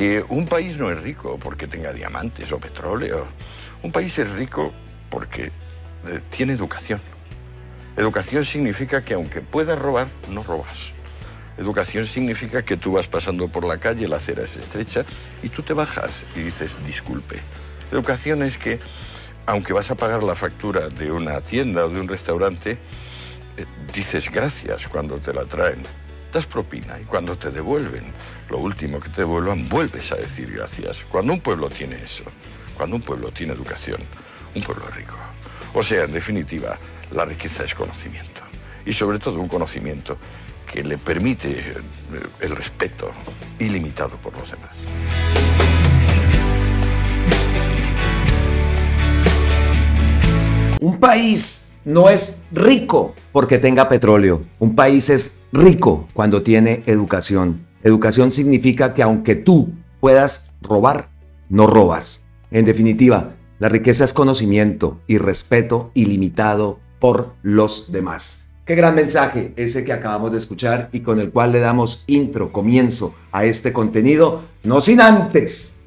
que un país no es rico porque tenga diamantes o petróleo. Un país es rico porque tiene educación. Educación significa que aunque puedas robar, no robas. Educación significa que tú vas pasando por la calle, la acera es estrecha, y tú te bajas y dices, disculpe. Educación es que, aunque vas a pagar la factura de una tienda o de un restaurante, dices gracias cuando te la traen. Das propina y cuando te devuelven, lo último que te devuelvan, vuelves a decir gracias. Cuando un pueblo tiene eso, cuando un pueblo tiene educación, un pueblo es rico. O sea, en definitiva, la riqueza es conocimiento. Y sobre todo un conocimiento que le permite el respeto ilimitado por los demás. Un país no es rico porque tenga petróleo. Un país es rico cuando tiene educación. Educación significa que aunque tú puedas robar, no robas. En definitiva, la riqueza es conocimiento y respeto ilimitado por los demás. Qué gran mensaje ese que acabamos de escuchar y con el cual le damos comienzo a este contenido, no sin antes.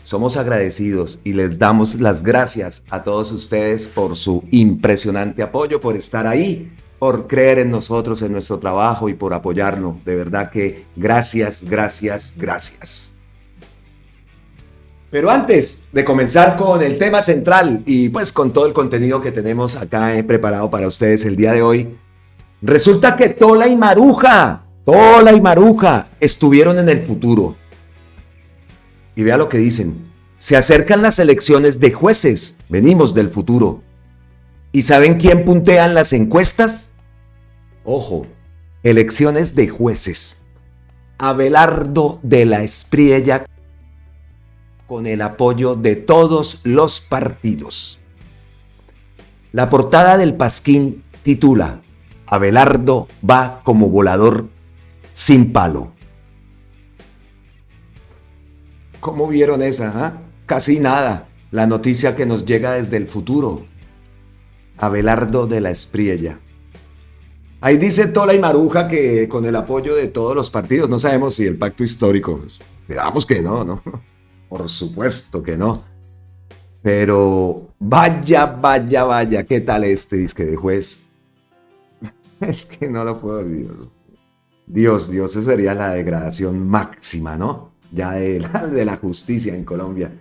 Somos agradecidos y les damos las gracias a todos ustedes por su impresionante apoyo, por estar ahí, por creer en nosotros, en nuestro trabajo y por apoyarnos. De verdad que gracias, gracias, gracias. Pero antes de comenzar con el tema central y pues con todo el contenido que tenemos acá preparado para ustedes el día de hoy, resulta que Tola y Maruja estuvieron en el futuro. Y vea lo que dicen. Se acercan las elecciones de jueces. Venimos del futuro. ¿Y saben quién puntea en las encuestas? Ojo, elecciones de jueces. Abelardo de la Espriella, con el apoyo de todos los partidos. La portada del Pasquín titula: Abelardo va como volador sin palo. ¿Cómo vieron esa? Casi nada. La noticia que nos llega desde el futuro. Abelardo de la Espriella. Ahí dice Tola y Maruja que con el apoyo de todos los partidos, no sabemos si el pacto histórico, esperamos que no. Por supuesto que no. Pero vaya, ¿qué tal este disque de juez? Es que no lo puedo olvidar. Dios, eso sería la degradación máxima, ¿no? Ya de la justicia en Colombia.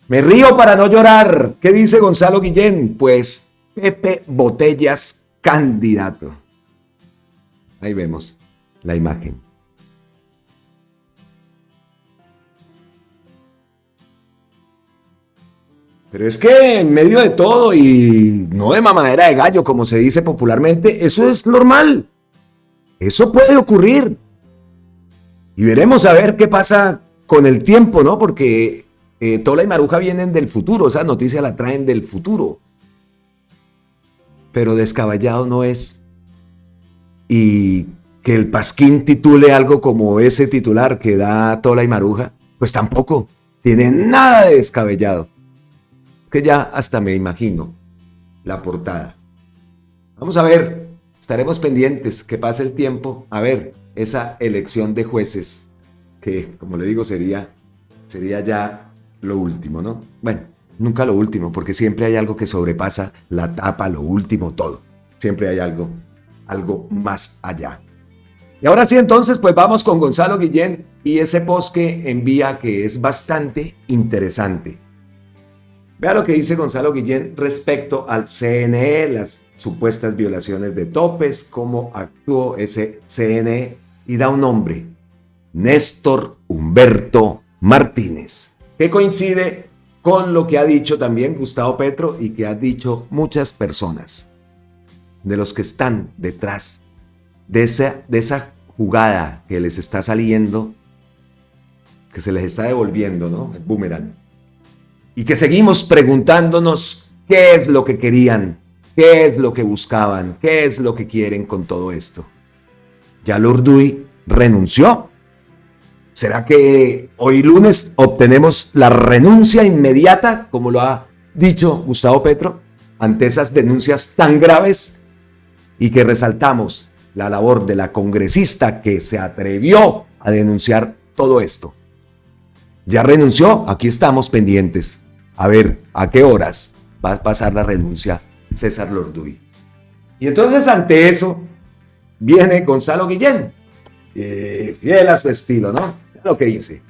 Me río para no llorar. ¿Qué dice Gonzalo Guillén? Pues Pepe Botellas, candidato. Ahí vemos la imagen. Pero es que en medio de todo y no de mamadera de gallo, como se dice popularmente, eso es normal. Eso puede ocurrir. Y veremos a ver qué pasa con el tiempo, ¿no? Porque Tola y Maruja vienen del futuro, esa noticia la traen del futuro. Pero descabellado no es. Y que el Pasquín titule algo como ese titular que da Tola y Maruja, pues tampoco tiene nada de descabellado. Que ya hasta me imagino la portada. Vamos a ver, estaremos pendientes que pase el tiempo, a ver esa elección de jueces, que como le digo sería ya lo último, ¿no? Bueno, nunca lo último, porque siempre hay algo que sobrepasa la tapa, lo último, todo. Siempre hay algo más allá. Y ahora sí, entonces, pues vamos con Gonzalo Guillén y ese post que envía que es bastante interesante. Vea lo que dice Gonzalo Guillén respecto al CNE, las supuestas violaciones de topes, cómo actuó ese CNE y da un nombre, Néstor Humberto Martínez, que coincide con lo que ha dicho también Gustavo Petro y que han dicho muchas personas de los que están detrás de esa jugada que les está saliendo, que se les está devolviendo, ¿no? El boomerang. Y que seguimos preguntándonos qué es lo que querían, qué es lo que buscaban, qué es lo que quieren con todo esto. ¿Ya Lurduy renunció? ¿Será que hoy lunes obtenemos la renuncia inmediata, como lo ha dicho Gustavo Petro, ante esas denuncias tan graves? Y que resaltamos la labor de la congresista que se atrevió a denunciar todo esto. ¿Ya renunció? Aquí estamos pendientes. A ver, ¿a qué horas va a pasar la renuncia César Lorduy? Y entonces ante eso viene Gonzalo Guillén, fiel a su estilo, ¿no? Lo que dice.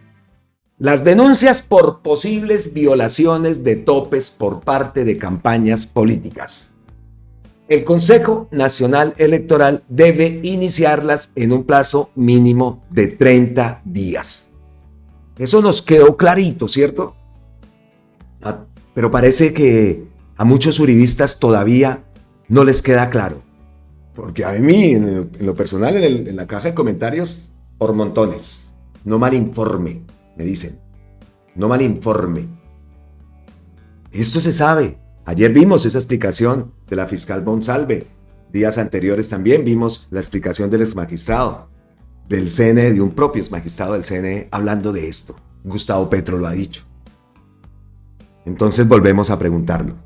Las denuncias por posibles violaciones de topes por parte de campañas políticas. El Consejo Nacional Electoral debe iniciarlas en un plazo mínimo de 30 días. Eso nos quedó clarito, ¿cierto? Pero parece que a muchos uribistas todavía no les queda claro. Porque a mí, en lo personal, en la caja de comentarios, por montones. No mal informe, me dicen. No mal informe. Esto se sabe. Ayer vimos esa explicación de la fiscal Monsalve. Días anteriores también vimos la explicación del exmagistrado del CNE, de un propio exmagistrado del CNE, hablando de esto. Gustavo Petro lo ha dicho. Entonces volvemos a preguntarlo.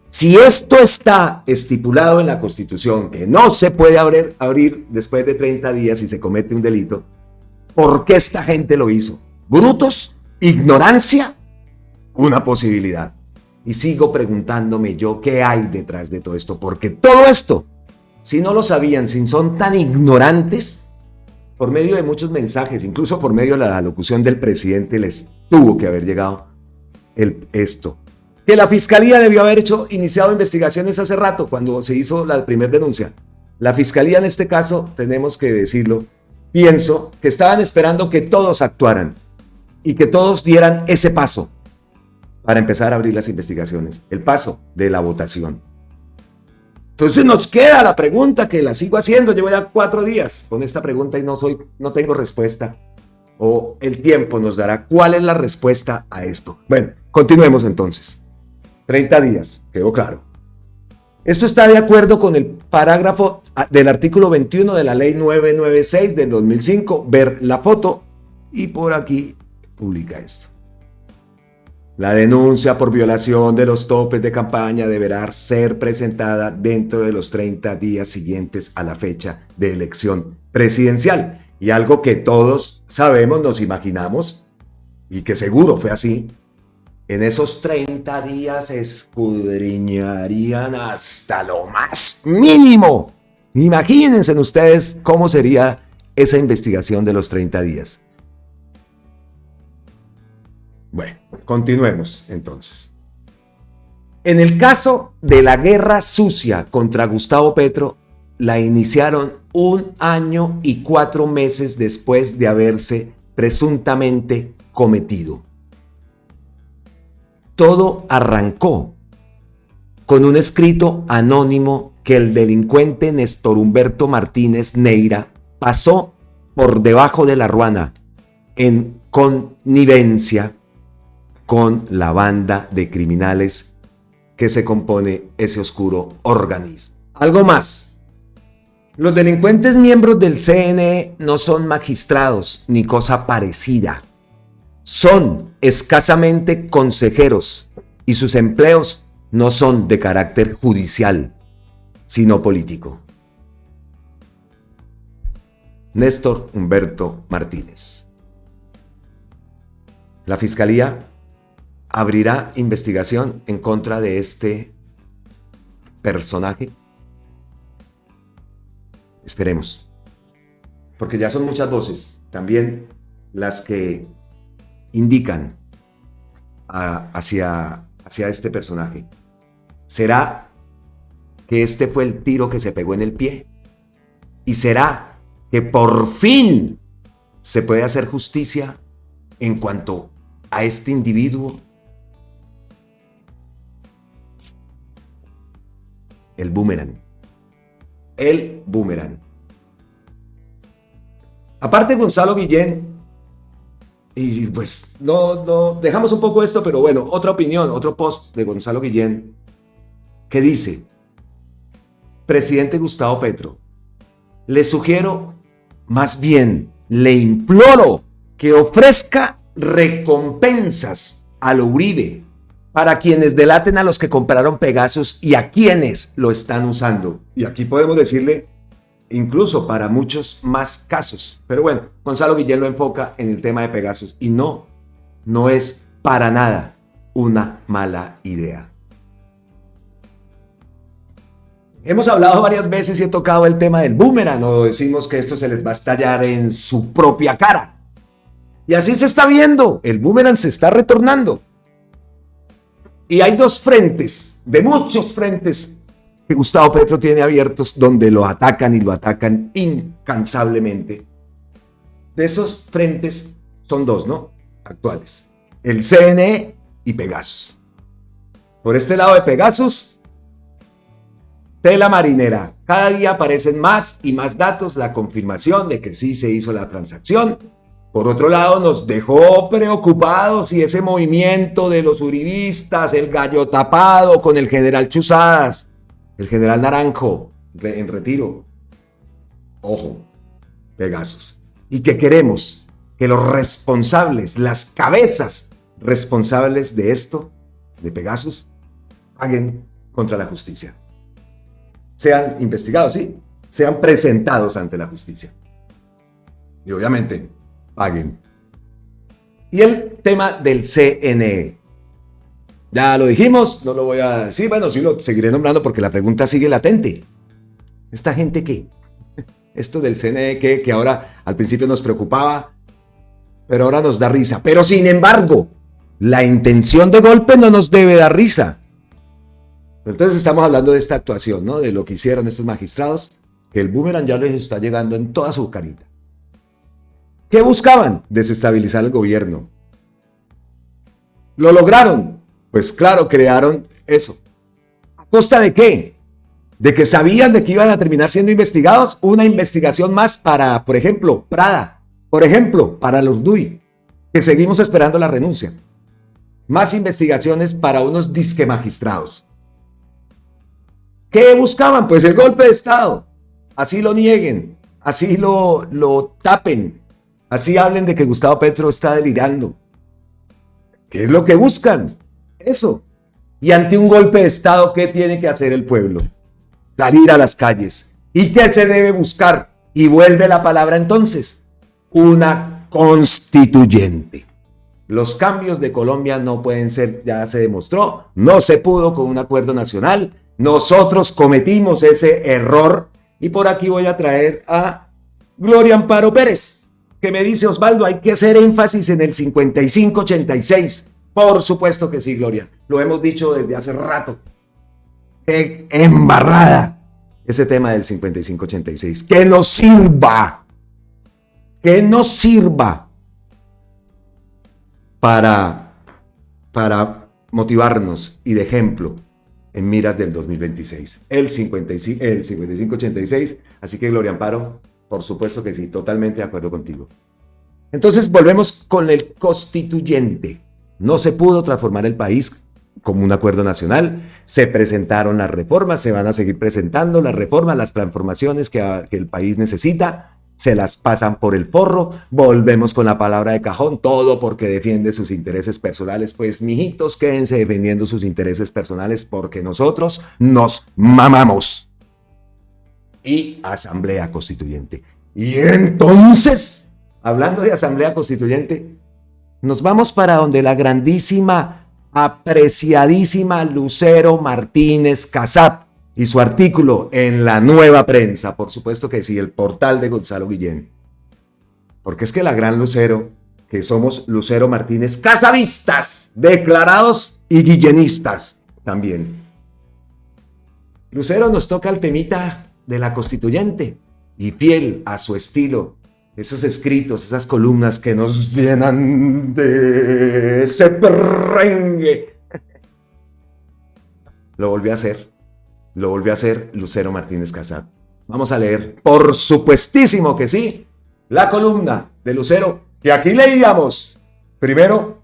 Si esto está estipulado en la Constitución, que no se puede abrir después de 30 días si se comete un delito, ¿por qué esta gente lo hizo? ¿Brutos? ¿Ignorancia? Una posibilidad. Y sigo preguntándome yo qué hay detrás de todo esto, porque todo esto, si no lo sabían, si son tan ignorantes, por medio de muchos mensajes, incluso por medio de la locución del presidente, les tuvo que haber llegado esto. Que la fiscalía debió haber iniciado investigaciones hace rato, cuando se hizo la primera denuncia. La fiscalía en este caso, tenemos que decirlo, pienso que estaban esperando que todos actuaran y que todos dieran ese paso para empezar a abrir las investigaciones, el paso de la votación. Entonces nos queda la pregunta que la sigo haciendo, llevo ya 4 días con esta pregunta y no tengo respuesta, o el tiempo nos dará cuál es la respuesta a esto. Bueno, continuemos entonces. 30 días, quedó claro. Esto está de acuerdo con el parágrafo del artículo 21 de la ley 996 del 2005, ver la foto, y por aquí publica esto. La denuncia por violación de los topes de campaña deberá ser presentada dentro de los 30 días siguientes a la fecha de elección presidencial. Y algo que todos sabemos, nos imaginamos, y que seguro fue así, en esos 30 días escudriñarían hasta lo más mínimo. Imagínense ustedes cómo sería esa investigación de los 30 días. Bueno, continuemos entonces. En el caso de la guerra sucia contra Gustavo Petro, la iniciaron 1 año y 4 meses después de haberse presuntamente cometido. Todo arrancó con un escrito anónimo que el delincuente Néstor Humberto Martínez Neira pasó por debajo de la ruana en connivencia con la banda de criminales que se compone ese oscuro organismo. Algo más. Los delincuentes miembros del CNE no son magistrados ni cosa parecida. Son escasamente consejeros y sus empleos no son de carácter judicial, sino político. Néstor Humberto Martínez. La Fiscalía abrirá investigación en contra de este personaje. Esperemos, porque ya son muchas voces, también las que indican hacia este personaje. ¿Será que este fue el tiro que se pegó en el pie? ¿Y será que por fin se puede hacer justicia en cuanto a este individuo? El boomerang. El boomerang. Aparte, Gonzalo Guillén, y pues no dejamos un poco esto, pero bueno, otra opinión, otro post de Gonzalo Guillén que dice: presidente Gustavo Petro, le sugiero, más bien le imploro, que ofrezca recompensas a lo Uribe para quienes delaten a los que compraron Pegasus y a quienes lo están usando. Y aquí podemos decirle incluso para muchos más casos. Pero bueno, Gonzalo Guillén lo enfoca en el tema de Pegasus y no es para nada una mala idea. Hemos hablado varias veces y he tocado el tema del boomerang, o decimos que esto se les va a estallar en su propia cara. Y así se está viendo, el boomerang se está retornando. Y hay dos frentes, de muchos frentes, que Gustavo Petro tiene abiertos, donde lo atacan y lo atacan incansablemente. De esos frentes son dos, ¿no? Actuales. El CNE y Pegasus. Por este lado de Pegasus, tela marinera. Cada día aparecen más y más datos, la confirmación de que sí se hizo la transacción. Por otro lado, nos dejó preocupados y ese movimiento de los uribistas, el gallo tapado con el general Chuzadas, el general Naranjo en retiro. Ojo, Pegasus. ¿Y qué queremos? Que los responsables, las cabezas responsables de esto, de Pegasus, paguen contra la justicia. Sean investigados, sí, sean presentados ante la justicia. Y obviamente, paguen. Y el tema del CNE. Ya lo dijimos, no lo voy a decir, bueno, sí lo seguiré nombrando porque la pregunta sigue latente. ¿Esta gente qué? Esto del CNE que ahora al principio nos preocupaba, pero ahora nos da risa. Pero sin embargo, la intención de golpe no nos debe dar risa. Entonces estamos hablando de esta actuación, ¿no? De lo que hicieron estos magistrados, que el boomerang ya les está llegando en toda su carita. ¿Qué buscaban? Desestabilizar el gobierno. ¿Lo lograron? Pues claro, crearon eso. ¿A costa de qué? De que sabían de que iban a terminar siendo investigados. Una investigación más para, por ejemplo, Prada. Por ejemplo, para los DUI, que seguimos esperando la renuncia. Más investigaciones para unos disque magistrados. ¿Qué buscaban? Pues el golpe de Estado. Así lo nieguen, así lo tapen, así hablen de que Gustavo Petro está delirando. ¿Qué es lo que buscan? Eso. Y ante un golpe de Estado, ¿qué tiene que hacer el pueblo? Salir a las calles. ¿Y qué se debe buscar? Y vuelve la palabra entonces. Una constituyente. Los cambios de Colombia no pueden ser, ya se demostró, no se pudo con un acuerdo nacional. Nosotros cometimos ese error y por aquí voy a traer a Gloria Amparo Pérez, que me dice: Osvaldo, hay que hacer énfasis en el 5586. Por supuesto que sí, Gloria, lo hemos dicho desde hace rato. ¡Qué embarrada ese tema del 5586! ¡Que nos sirva! ¡Que nos sirva! Para motivarnos y de ejemplo en miras del 2026. El 5586. Así que, Gloria Amparo, por supuesto que sí, totalmente de acuerdo contigo. Entonces volvemos con el constituyente. No se pudo transformar el país como un acuerdo nacional. Se presentaron las reformas, se van a seguir presentando las reformas, las transformaciones que el país necesita. Se las pasan por el forro. Volvemos con la palabra de cajón, todo porque defiende sus intereses personales. Pues, mijitos, quédense defendiendo sus intereses personales porque nosotros nos mamamos. Y Asamblea Constituyente. Y entonces, hablando de Asamblea Constituyente, nos vamos para donde la grandísima, apreciadísima Lucero Martínez Casap y su artículo en La Nueva Prensa. Por supuesto que sí, el portal de Gonzalo Guillén. Porque es que la gran Lucero, que somos Lucero Martínez casavistas, declarados y guillenistas también. Lucero nos toca el temita de la constituyente y fiel a su estilo. Esos escritos, esas columnas que nos llenan de ese perrengue. Lo volvió a hacer Lucero Martínez Casap. Vamos a leer, por supuestísimo que sí, la columna de Lucero, que aquí leíamos primero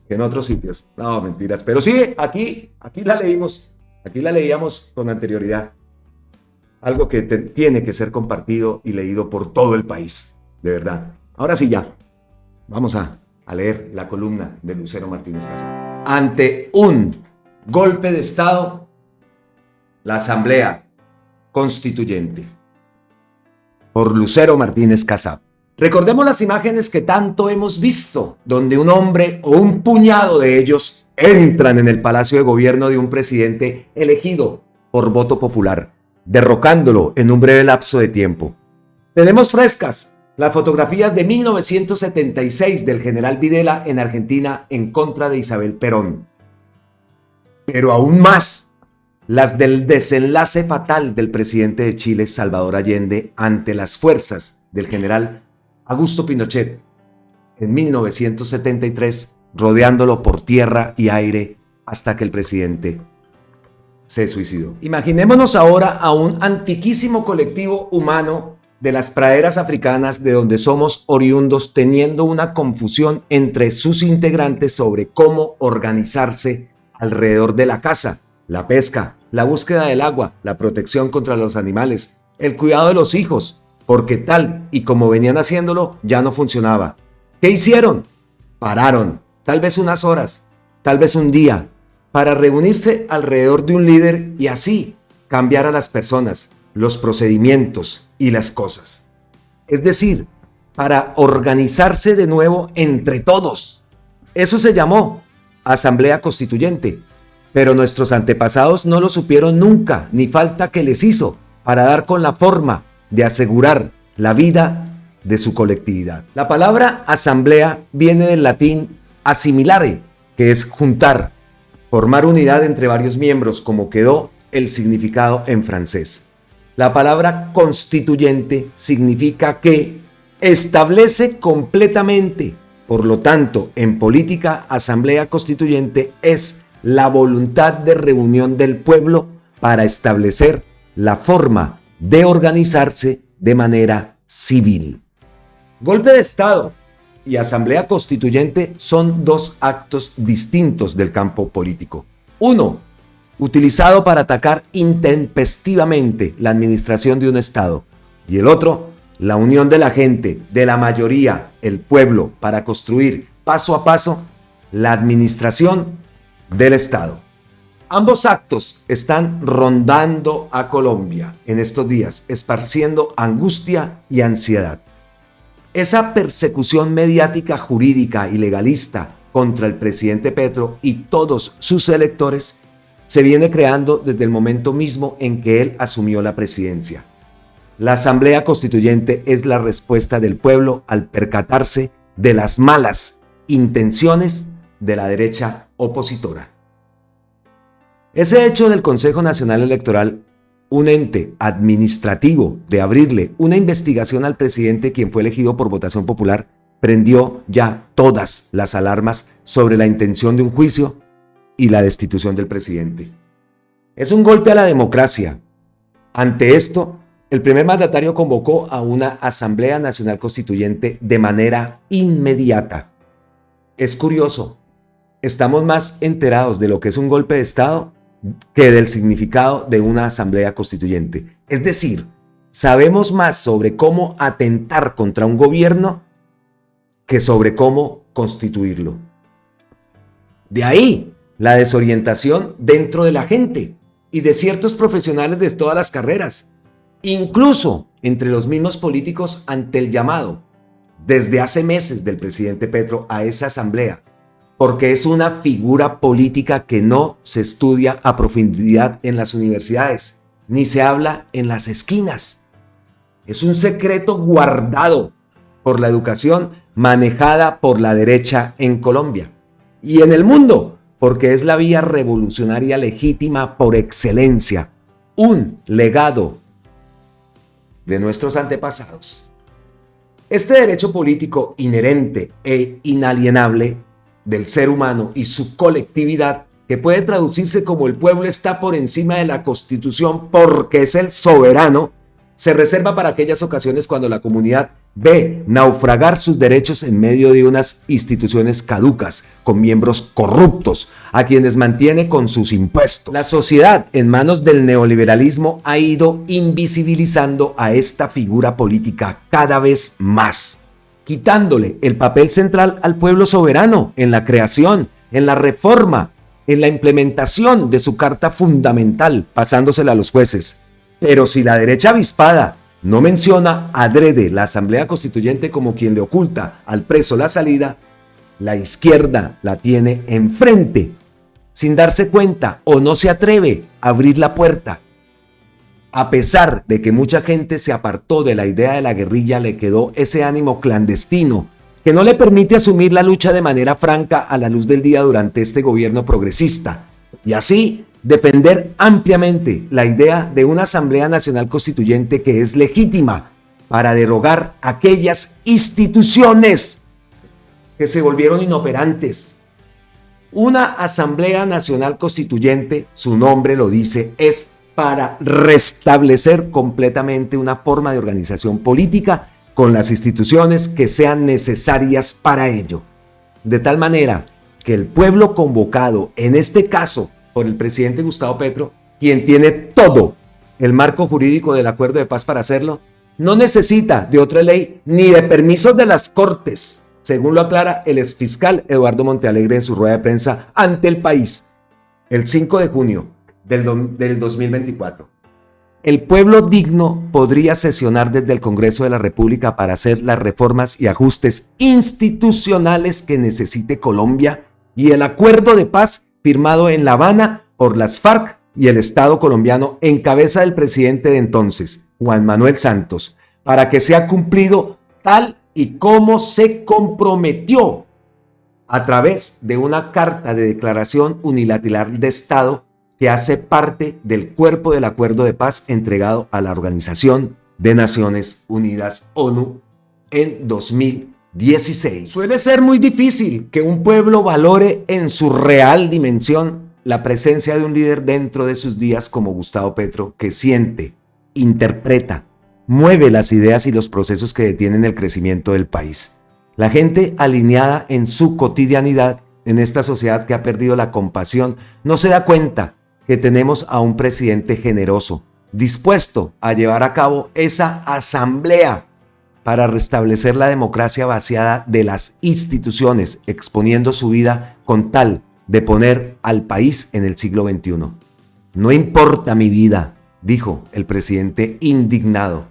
que en otros sitios. No, mentiras, pero sí, aquí la leímos, aquí la leíamos con anterioridad. Algo que tiene que ser compartido y leído por todo el país, de verdad. Ahora sí ya, vamos a leer la columna de Lucero Martínez Casap. Ante un golpe de Estado, la Asamblea Constituyente. por Lucero Martínez Casab. Recordemos las imágenes que tanto hemos visto, donde un hombre o un puñado de ellos entran en el Palacio de Gobierno de un presidente elegido por voto popular, derrocándolo en un breve lapso de tiempo. Tenemos frescas las fotografías de 1976 del general Videla en Argentina en contra de Isabel Perón. Pero aún más, las del desenlace fatal del presidente de Chile, Salvador Allende, ante las fuerzas del general Augusto Pinochet en 1973, rodeándolo por tierra y aire hasta que el presidente se suicidó. Imaginémonos ahora a un antiquísimo colectivo humano de las praderas africanas de donde somos oriundos, teniendo una confusión entre sus integrantes sobre cómo organizarse alrededor de la caza, la pesca, la búsqueda del agua, la protección contra los animales, el cuidado de los hijos, porque tal y como venían haciéndolo ya no funcionaba. ¿Qué hicieron? Pararon, tal vez unas horas, tal vez un día, para reunirse alrededor de un líder y así cambiar a las personas, los procedimientos y las cosas. Es decir, para organizarse de nuevo entre todos. Eso se llamó Asamblea Constituyente, pero nuestros antepasados no lo supieron nunca, ni falta que les hizo para dar con la forma de asegurar la vida de su colectividad. La palabra asamblea viene del latín assimilare, que es juntar, formar unidad entre varios miembros, como quedó el significado en francés. La palabra constituyente significa que establece completamente. Por lo tanto, en política, asamblea constituyente es la voluntad de reunión del pueblo para establecer la forma de organizarse de manera civil. Golpe de Estado y asamblea constituyente son dos actos distintos del campo político. Uno, utilizado para atacar intempestivamente la administración de un Estado, y el otro, la unión de la gente, de la mayoría, el pueblo, para construir paso a paso la administración del Estado. Ambos actos están rondando a Colombia en estos días, esparciendo angustia y ansiedad. Esa persecución mediática, jurídica y legalista contra el presidente Petro y todos sus electores se viene creando desde el momento mismo en que él asumió la presidencia. La Asamblea Constituyente es la respuesta del pueblo al percatarse de las malas intenciones de la derecha opositora. Ese hecho del Consejo Nacional Electoral, un ente administrativo, de abrirle una investigación al presidente quien fue elegido por votación popular, prendió ya todas las alarmas sobre la intención de un juicio y la destitución del presidente. Es un golpe a la democracia. Ante esto, el primer mandatario convocó a una Asamblea Nacional Constituyente de manera inmediata. Es curioso, estamos más enterados de lo que es un golpe de Estado que del significado de una Asamblea Constituyente. Es decir, sabemos más sobre cómo atentar contra un gobierno que sobre cómo constituirlo. De ahí la desorientación dentro de la gente y de ciertos profesionales de todas las carreras, incluso entre los mismos políticos ante el llamado desde hace meses del presidente Petro a esa asamblea, porque es una figura política que no se estudia a profundidad en las universidades, ni se habla en las esquinas. Es un secreto guardado por la educación manejada por la derecha en Colombia y en el mundo, porque es la vía revolucionaria legítima por excelencia, un legado de nuestros antepasados. Este derecho político inherente e inalienable del ser humano y su colectividad, que puede traducirse como el pueblo está por encima de la Constitución porque es el soberano, se reserva para aquellas ocasiones cuando la comunidad ve naufragar sus derechos en medio de unas instituciones caducas, con miembros corruptos, a quienes mantiene con sus impuestos. La sociedad, en manos del neoliberalismo, ha ido invisibilizando a esta figura política cada vez más, quitándole el papel central al pueblo soberano en la creación, en la reforma, en la implementación de su carta fundamental, pasándosela a los jueces. Pero si la derecha avispada no menciona adrede la Asamblea Constituyente como quien le oculta al preso la salida, la izquierda la tiene enfrente, sin darse cuenta o no se atreve a abrir la puerta. A pesar de que mucha gente se apartó de la idea de la guerrilla, le quedó ese ánimo clandestino que no le permite asumir la lucha de manera franca a la luz del día durante este gobierno progresista, y así defender ampliamente la idea de una Asamblea Nacional Constituyente que es legítima para derogar aquellas instituciones que se volvieron inoperantes. Una Asamblea Nacional Constituyente, su nombre lo dice, es para restablecer completamente una forma de organización política con las instituciones que sean necesarias para ello. De tal manera que el pueblo convocado, en este caso por el presidente Gustavo Petro, quien tiene todo el marco jurídico del acuerdo de paz para hacerlo, no necesita de otra ley ni de permisos de las Cortes, según lo aclara el exfiscal Eduardo Montealegre en su rueda de prensa ante el país el 5 de junio del 2024. El pueblo digno podría sesionar desde el Congreso de la República para hacer las reformas y ajustes institucionales que necesite Colombia, y el acuerdo de paz firmado en La Habana por las FARC y el Estado colombiano en cabeza del presidente de entonces, Juan Manuel Santos, para que sea cumplido tal y como se comprometió a través de una carta de declaración unilateral de Estado que hace parte del cuerpo del acuerdo de paz entregado a la Organización de Naciones Unidas, ONU, en 2016. Suele ser muy difícil que un pueblo valore en su real dimensión la presencia de un líder dentro de sus días como Gustavo Petro, que siente, interpreta, mueve las ideas y los procesos que detienen el crecimiento del país. La gente alineada en su cotidianidad, en esta sociedad que ha perdido la compasión, no se da cuenta que tenemos a un presidente generoso, dispuesto a llevar a cabo esa asamblea para restablecer la democracia vaciada de las instituciones, exponiendo su vida con tal de poner al país en el siglo XXI. No importa mi vida, dijo el presidente indignado.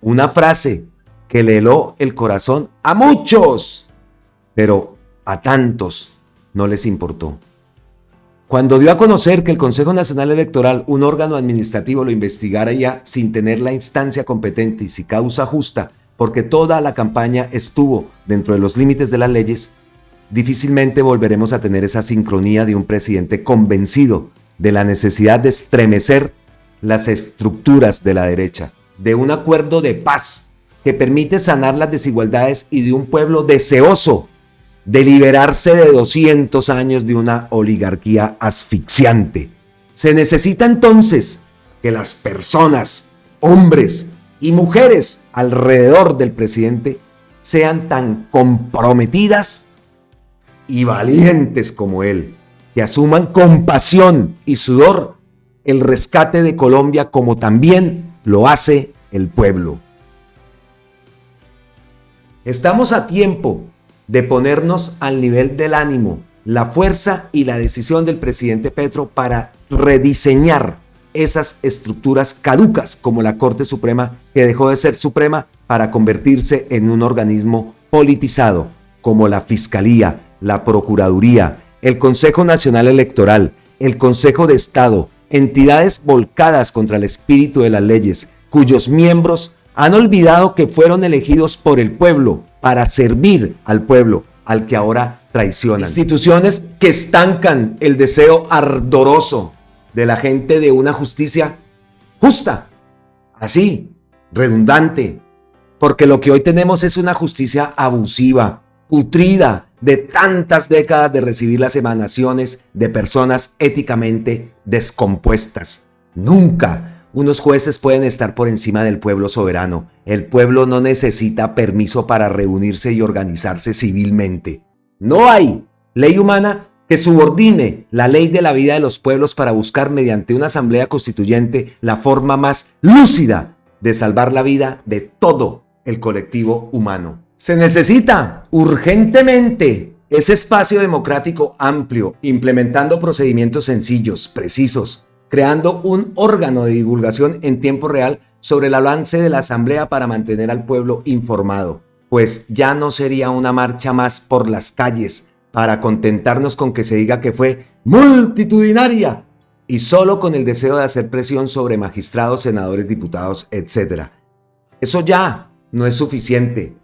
Una frase que le heló el corazón a muchos, pero a tantos no les importó. Cuando dio a conocer que el Consejo Nacional Electoral, un órgano administrativo, lo investigara ya sin tener la instancia competente y sin causa justa, porque toda la campaña estuvo dentro de los límites de las leyes, difícilmente volveremos a tener esa sincronía de un presidente convencido de la necesidad de estremecer las estructuras de la derecha, de un acuerdo de paz que permite sanar las desigualdades y de un pueblo deseoso de liberarse de 200 años de una oligarquía asfixiante. Se necesita entonces que las personas, hombres y mujeres alrededor del presidente sean tan comprometidas y valientes como él, que asuman con pasión y sudor el rescate de Colombia como también lo hace el pueblo. Estamos a tiempo de ponernos al nivel del ánimo, la fuerza y la decisión del presidente Petro para rediseñar esas estructuras caducas como la Corte Suprema, que dejó de ser suprema para convertirse en un organismo politizado, como la Fiscalía, la Procuraduría, el Consejo Nacional Electoral, el Consejo de Estado, entidades volcadas contra el espíritu de las leyes, cuyos miembros han olvidado que fueron elegidos por el pueblo para servir al pueblo, al que ahora traicionan. Instituciones que estancan el deseo ardoroso de la gente de una justicia justa, así, redundante, porque lo que hoy tenemos es una justicia abusiva, putrida, de tantas décadas de recibir las emanaciones de personas éticamente descompuestas. Nunca unos jueces pueden estar por encima del pueblo soberano. El pueblo no necesita permiso para reunirse y organizarse civilmente. No hay ley humana que subordine la ley de la vida de los pueblos para buscar mediante una asamblea constituyente la forma más lúcida de salvar la vida de todo el colectivo humano. Se necesita urgentemente ese espacio democrático amplio, implementando procedimientos sencillos, precisos, creando un órgano de divulgación en tiempo real sobre el avance de la Asamblea para mantener al pueblo informado, pues ya no sería una marcha más por las calles para contentarnos con que se diga que fue multitudinaria y solo con el deseo de hacer presión sobre magistrados, senadores, diputados, etc. Eso ya no es suficiente.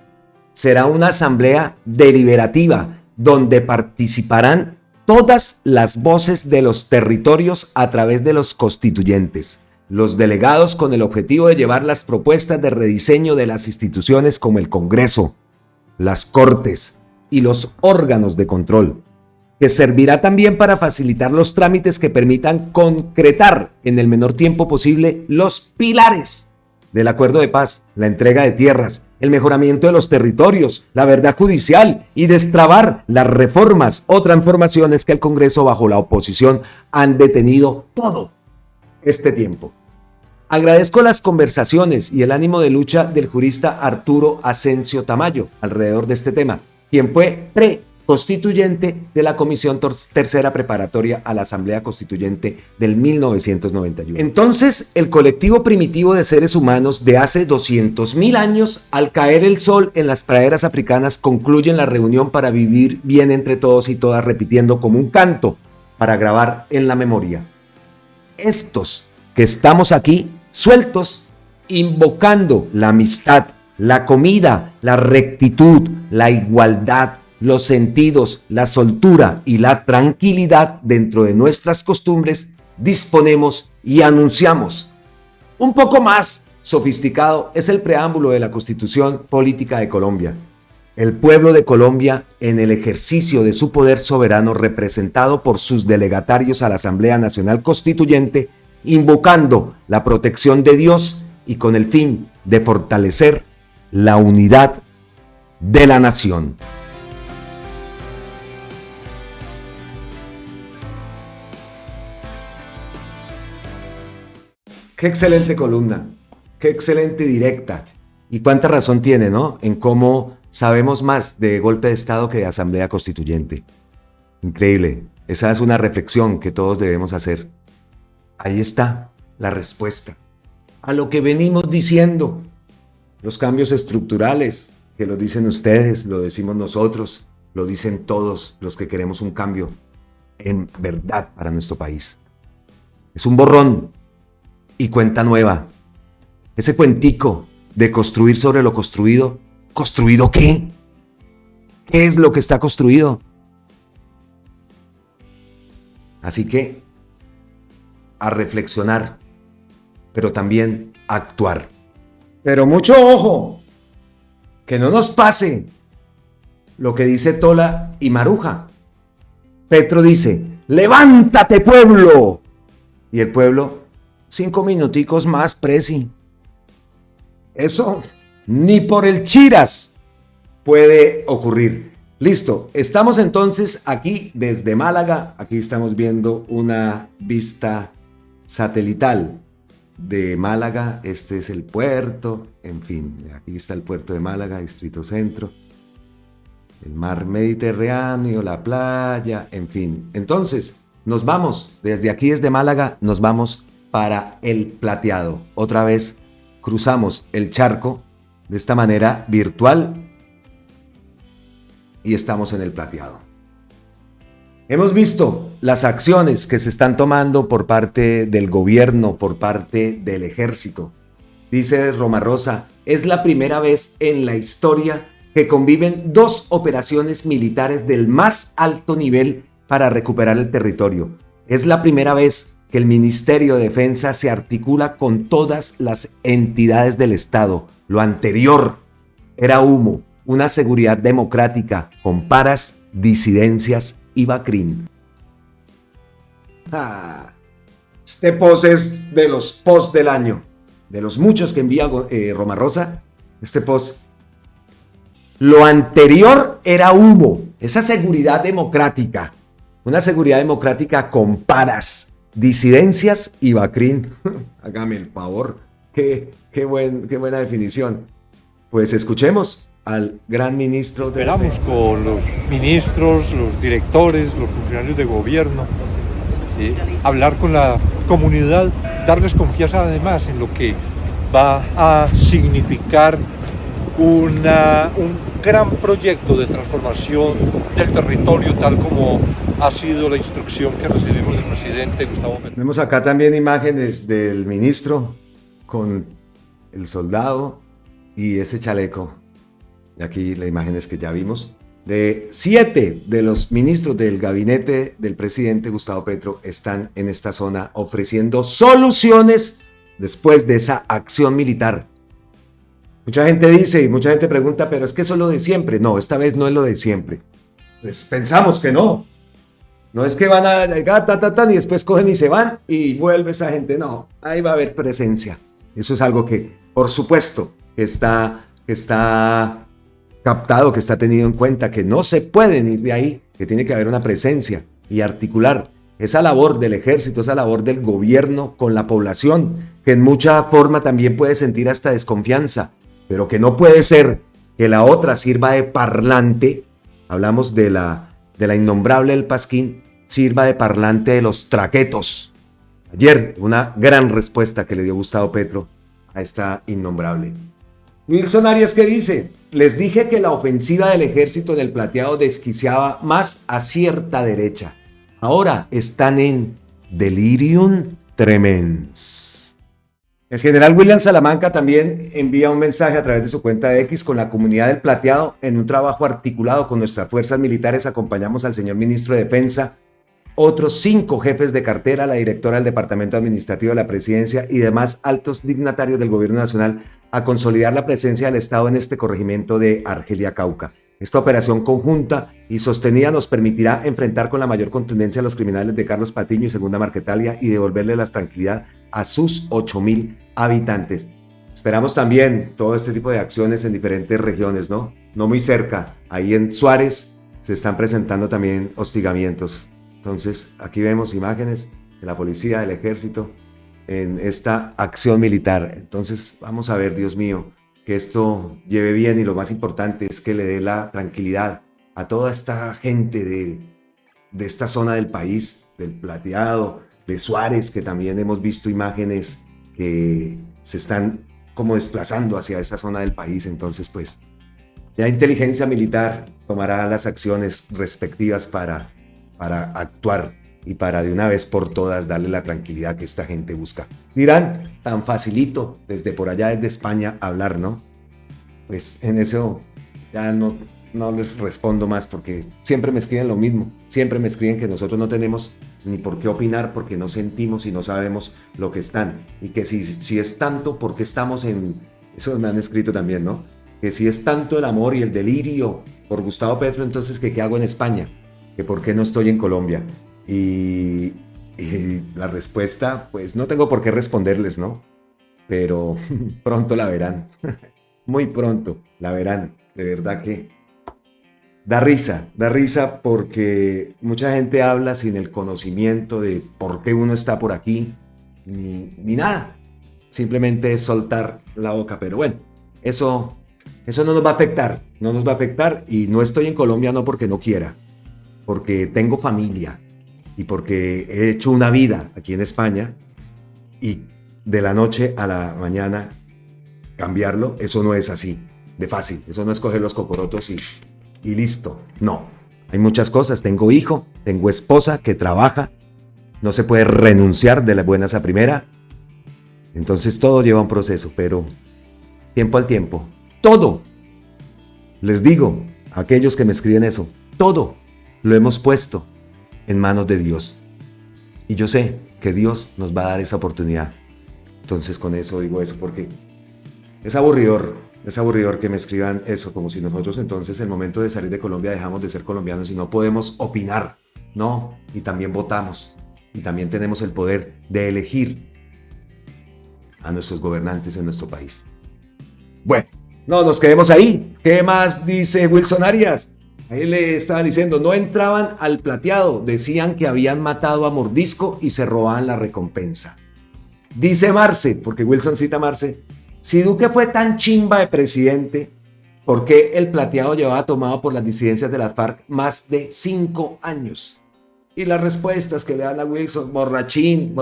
Será una asamblea deliberativa donde participarán todas las voces de los territorios a través de los constituyentes, los delegados con el objetivo de llevar las propuestas de rediseño de las instituciones como el Congreso, las Cortes y los órganos de control, que servirá también para facilitar los trámites que permitan concretar en el menor tiempo posible los pilares del acuerdo de paz, la entrega de tierras, el mejoramiento de los territorios, la verdad judicial y destrabar las reformas o transformaciones que el Congreso bajo la oposición han detenido todo este tiempo. Agradezco las conversaciones y el ánimo de lucha del jurista Arturo Asensio Tamayo alrededor de este tema, quien fue preconstituyente de la Comisión Tercera Preparatoria a la Asamblea Constituyente del 1991. Entonces, el colectivo primitivo de seres humanos de hace 200.000 años, al caer el sol en las praderas africanas, concluyen la reunión para vivir bien entre todos y todas, repitiendo como un canto para grabar en la memoria. Estos que estamos aquí, sueltos, invocando la amistad, la comida, la rectitud, la igualdad, los sentidos, la soltura y la tranquilidad dentro de nuestras costumbres, disponemos y anunciamos. Un poco más sofisticado es el preámbulo de la Constitución Política de Colombia. El pueblo de Colombia, en el ejercicio de su poder soberano representado por sus delegatarios a la Asamblea Nacional Constituyente, invocando la protección de Dios y con el fin de fortalecer la unidad de la nación. Qué excelente columna, qué excelente directa. Y cuánta razón tiene, ¿no? En cómo sabemos más de golpe de Estado que de Asamblea Constituyente. Increíble. Esa es una reflexión que todos debemos hacer. Ahí está la respuesta a lo que venimos diciendo. Los cambios estructurales, que lo dicen ustedes, lo decimos nosotros, lo dicen todos los que queremos un cambio en verdad para nuestro país. Es un borrón y cuenta nueva. Ese cuentico de construir sobre lo construido. ¿Construido qué? ¿Qué es lo que está construido? Así que a reflexionar, pero también a actuar. Pero mucho ojo, que no nos pase lo que dice Tola y Maruja. Petro dice, ¡levántate, pueblo! Y el pueblo, 5 minuticos más, presi. Eso ni por el chiras puede ocurrir. Listo, estamos entonces aquí desde Málaga. Aquí estamos viendo una vista satelital de Málaga. Este es el puerto, en fin, aquí está el puerto de Málaga, Distrito Centro, el mar Mediterráneo, la playa, en fin. Entonces, nos vamos, desde aquí, desde Málaga, nos vamos para el Plateado. Otra vez cruzamos el charco de esta manera virtual y estamos en el Plateado. Hemos visto las acciones que se están tomando por parte del gobierno, por parte del ejército. Dice Romarosa, es la primera vez en la historia que conviven 2 operaciones militares del más alto nivel para recuperar el territorio. Es la primera vez que el Ministerio de Defensa se articula con todas las entidades del Estado. Lo anterior era humo, una seguridad democrática con paras, disidencias y Bacrín. Este post es de los posts del año, de los muchos que envía Romarosa. Este post, lo anterior era humo, esa seguridad democrática, una seguridad democrática con paras, disidencias y Bacrín. Hágame el favor, qué buena definición. Pues escuchemos al gran ministro de Esperamos Defensa. Con los ministros, los directores, los funcionarios de gobierno, hablar con la comunidad, darles confianza además en lo que va a significar un gran proyecto de transformación del territorio, tal como ha sido la instrucción que recibimos del presidente Gustavo Petro. Vemos acá también imágenes del ministro con el soldado y ese chaleco. Y aquí las imágenes que ya vimos. De 7 de los ministros del gabinete del presidente Gustavo Petro están en esta zona ofreciendo soluciones después de esa acción militar. Mucha gente dice y mucha gente pregunta, pero es que eso es lo de siempre. No, esta vez no es lo de siempre. Pues pensamos que no. No es que van a llegar, y después cogen y se van y vuelve esa gente. No, ahí va a haber presencia. Eso es algo que, por supuesto, que está captado, que está tenido en cuenta, que no se pueden ir de ahí, que tiene que haber una presencia y articular esa labor del ejército, esa labor del gobierno con la población, que en mucha forma también puede sentir hasta desconfianza, pero que no puede ser que la otra sirva de parlante. Hablamos de la innombrable El Pasquín, sirva de parlante de los traquetos. Ayer, una gran respuesta que le dio Gustavo Petro a esta innombrable. Wilson Arias, ¿qué dice? Les dije que la ofensiva del ejército en el Plateado desquiciaba más a cierta derecha. Ahora están en delirium tremens. El general William Salamanca también envía un mensaje a través de su cuenta de X con la comunidad del Plateado. En un trabajo articulado con nuestras fuerzas militares acompañamos al señor ministro de Defensa, otros 5 jefes de cartera, la directora del Departamento Administrativo de la Presidencia y demás altos dignatarios del Gobierno Nacional a consolidar la presencia del Estado en este corregimiento de Argelia, Cauca. Esta operación conjunta y sostenida nos permitirá enfrentar con la mayor contundencia a los criminales de Carlos Patiño y Segunda Marquetalia y devolverle la tranquilidad a sus 8,000 habitantes. Esperamos también todo este tipo de acciones en diferentes regiones, ¿no? No muy cerca, ahí en Suárez se están presentando también hostigamientos. Entonces, aquí vemos imágenes de la policía, del ejército, en esta acción militar. Entonces, vamos a ver, Dios mío, que esto lleve bien y lo más importante es que le dé la tranquilidad a toda esta gente de esta zona del país, del Plateado, de Suárez, que también hemos visto imágenes que se están como desplazando hacia esa zona del país. Entonces, pues, la inteligencia militar tomará las acciones respectivas para actuar y para de una vez por todas darle la tranquilidad que esta gente busca. Dirán, tan facilito desde por allá, desde España, hablar, ¿no? Pues en eso ya no les respondo más porque siempre me escriben lo mismo. Siempre me escriben que nosotros no tenemos ni por qué opinar porque no sentimos y no sabemos lo que están. Y que si es tanto, ¿por qué estamos en...? Eso me han escrito también, ¿no? Que si es tanto el amor y el delirio por Gustavo Petro, entonces ¿qué hago en España? Que por qué no estoy en Colombia. Y la respuesta, pues no tengo por qué responderles, ¿no? Pero pronto la verán. Muy pronto la verán. De verdad que da risa porque mucha gente habla sin el conocimiento de por qué uno está por aquí, ni nada. Simplemente es soltar la boca. Pero bueno, eso no nos va a afectar y no estoy en Colombia no porque no quiera, porque tengo familia y porque he hecho una vida aquí en España y de la noche a la mañana cambiarlo, eso no es así de fácil, eso no es coger los cocorotos y listo, no. Hay muchas cosas, tengo hijo, tengo esposa que trabaja, no se puede renunciar de las buenas a primera, entonces todo lleva un proceso, pero tiempo al tiempo, todo, les digo a aquellos que me escriben eso, todo lo hemos puesto en manos de Dios. Y yo sé que Dios nos va a dar esa oportunidad. Entonces con eso digo eso porque es aburridor que me escriban eso, como si nosotros entonces en el momento de salir de Colombia dejamos de ser colombianos y no podemos opinar. No, y también votamos. Y también tenemos el poder de elegir a nuestros gobernantes en nuestro país. Bueno, no nos quedemos ahí. ¿Qué más dice Wilson Arias? Ahí le estaba diciendo, no entraban al Plateado, decían que habían matado a mordisco y se robaban la recompensa. Dice Marce, porque Wilson cita a Marce, si Duque fue tan chimba de presidente, ¿por qué el Plateado llevaba tomado por las disidencias de las FARC más de 5 años? Y las respuestas que le dan a Wilson, borrachín,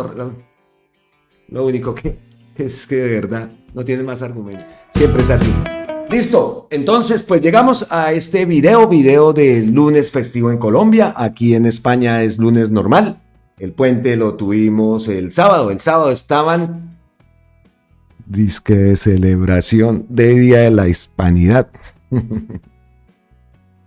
lo único que Es que de verdad no tienen más argumentos. Siempre es así. Listo, entonces pues llegamos a este video del lunes festivo en Colombia. Aquí en España es lunes normal. El puente lo tuvimos el sábado. El sábado estaban disque de celebración de Día de la Hispanidad.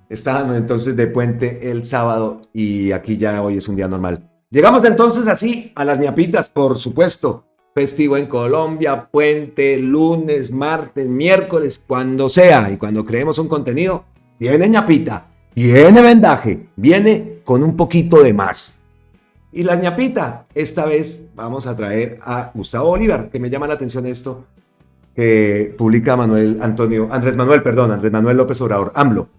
Estaban entonces de puente el sábado y aquí ya hoy es un día normal. Llegamos entonces así a las ñapitas, por supuesto. Festivo en Colombia, puente, lunes, martes, miércoles, cuando sea. Y cuando creemos un contenido, tiene ñapita, tiene vendaje, viene con un poquito de más. Y la ñapita, esta vez vamos a traer a Gustavo Bolívar, que me llama la atención esto, que publica Andrés Manuel López Obrador, AMLO.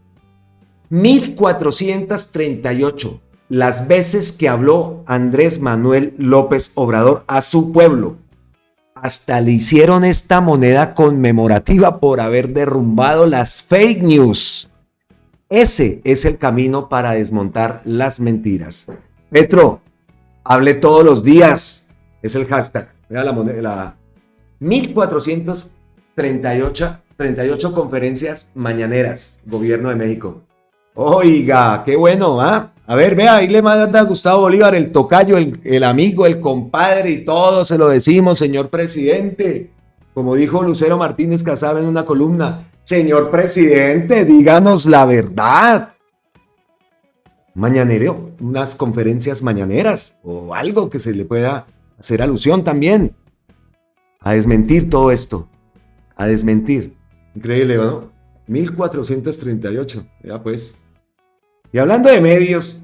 1438 las veces que habló Andrés Manuel López Obrador a su pueblo. Hasta le hicieron esta moneda conmemorativa por haber derrumbado las fake news. Ese es el camino para desmontar las mentiras. Petro, hable todos los días. Es el hashtag. Vea la moneda. 1438 conferencias mañaneras. Gobierno de México. Oiga, qué bueno, ¿ah? A ver, vea, ahí le manda a Gustavo Bolívar, el tocayo, el amigo, el compadre y todo se lo decimos, señor presidente. Como dijo Lucero Martínez Casaba en una columna, señor presidente, díganos la verdad. Mañanero, unas conferencias mañaneras o algo que se le pueda hacer alusión también. A desmentir todo esto, a desmentir. Increíble, ¿no? 1438, ya pues. Y hablando de medios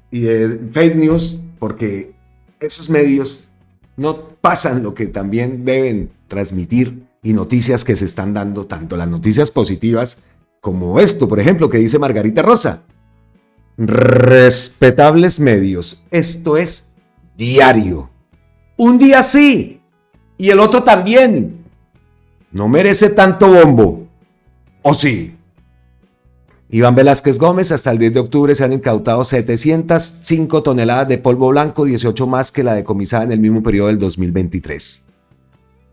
y de fake news, porque esos medios no pasan lo que también deben transmitir y noticias que se están dando, tanto las noticias positivas como esto, por ejemplo, que dice Margarita Rosa. Respetables medios, esto es diario. Un día sí y el otro también. No merece tanto bombo. ¿O sí? Iván Velázquez Gómez, hasta el 10 de octubre se han incautado 705 toneladas de polvo blanco, 18 más que la decomisada en el mismo periodo del 2023.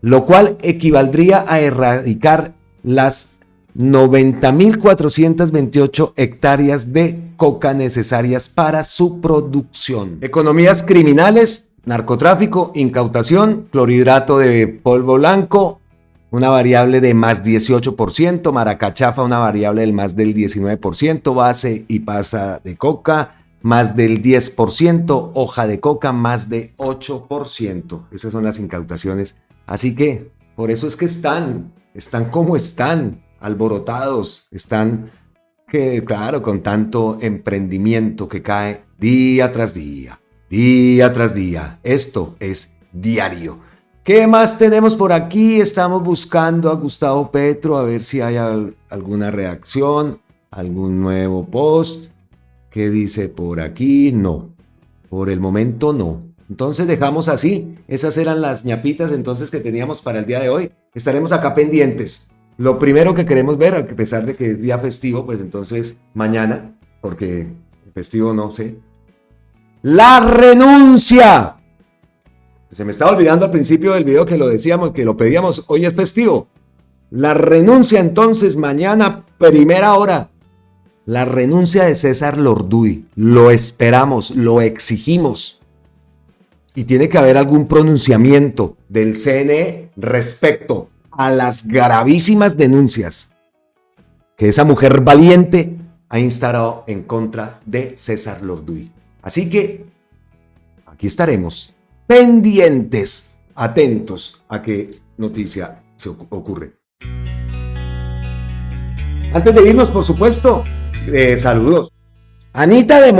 Lo cual equivaldría a erradicar las 90.428 hectáreas de coca necesarias para su producción. Economías criminales, narcotráfico, incautación, clorhidrato de polvo blanco, una variable de más 18%, maracachafa una variable del más del 19%, base y pasa de coca más del 10%, hoja de coca más de 8%. Esas son las incautaciones. Así que por eso es que están como están, alborotados, están que claro, con tanto emprendimiento que cae día tras día, día tras día. Esto es diario. ¿Qué más tenemos por aquí? Estamos buscando a Gustavo Petro a ver si hay alguna reacción, algún nuevo post. ¿Qué dice por aquí? No, por el momento no. Entonces dejamos así. Esas eran las ñapitas entonces que teníamos para el día de hoy. Estaremos acá pendientes. Lo primero que queremos ver, a pesar de que es día festivo, pues entonces mañana, porque festivo no sé. ¡La renuncia! Se me estaba olvidando al principio del video que lo decíamos, que lo pedíamos, hoy es festivo. La renuncia entonces mañana, primera hora. La renuncia de César Lorduy. Lo esperamos, lo exigimos. Y tiene que haber algún pronunciamiento del CNE respecto a las gravísimas denuncias que esa mujer valiente ha instaurado en contra de César Lorduy. Así que aquí estaremos pendientes, atentos a qué noticia se ocurre. Antes de irnos, por supuesto, saludos. Anita de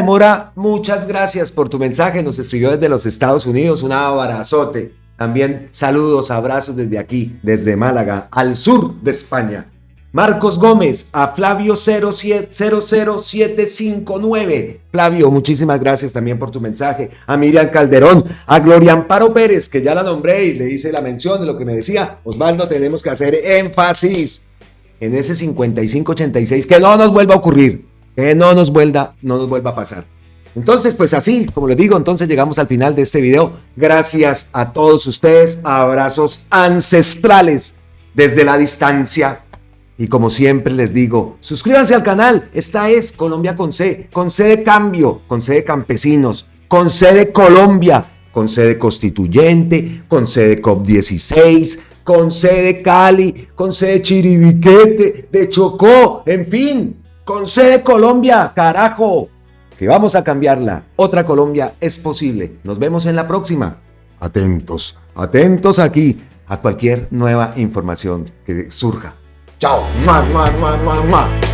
Mora, muchas gracias por tu mensaje. Nos escribió desde los Estados Unidos. Un abrazote. También saludos, abrazos desde aquí, desde Málaga, al sur de España. Marcos Gómez, a Flavio 00759. Flavio, muchísimas gracias también por tu mensaje. A Miriam Calderón, a Gloria Amparo Pérez, que ya la nombré y le hice la mención de lo que me decía. Osvaldo, tenemos que hacer énfasis en ese 5586, que no nos vuelva a ocurrir, que no nos vuelva a pasar. Entonces, pues así, como les digo, entonces llegamos al final de este video. Gracias a todos ustedes, abrazos ancestrales desde la distancia. Y como siempre les digo, suscríbanse al canal. Esta es Colombia con C de cambio, con C de campesinos, con C de Colombia, con C de constituyente, con C de COP16, con C de Cali, con C de Chiribiquete, de Chocó, en fin, con C de Colombia, carajo, que vamos a cambiarla. Otra Colombia es posible. Nos vemos en la próxima. Atentos, atentos aquí a cualquier nueva información que surja. Chao. ¡Mua, mua, mua, mua, mua!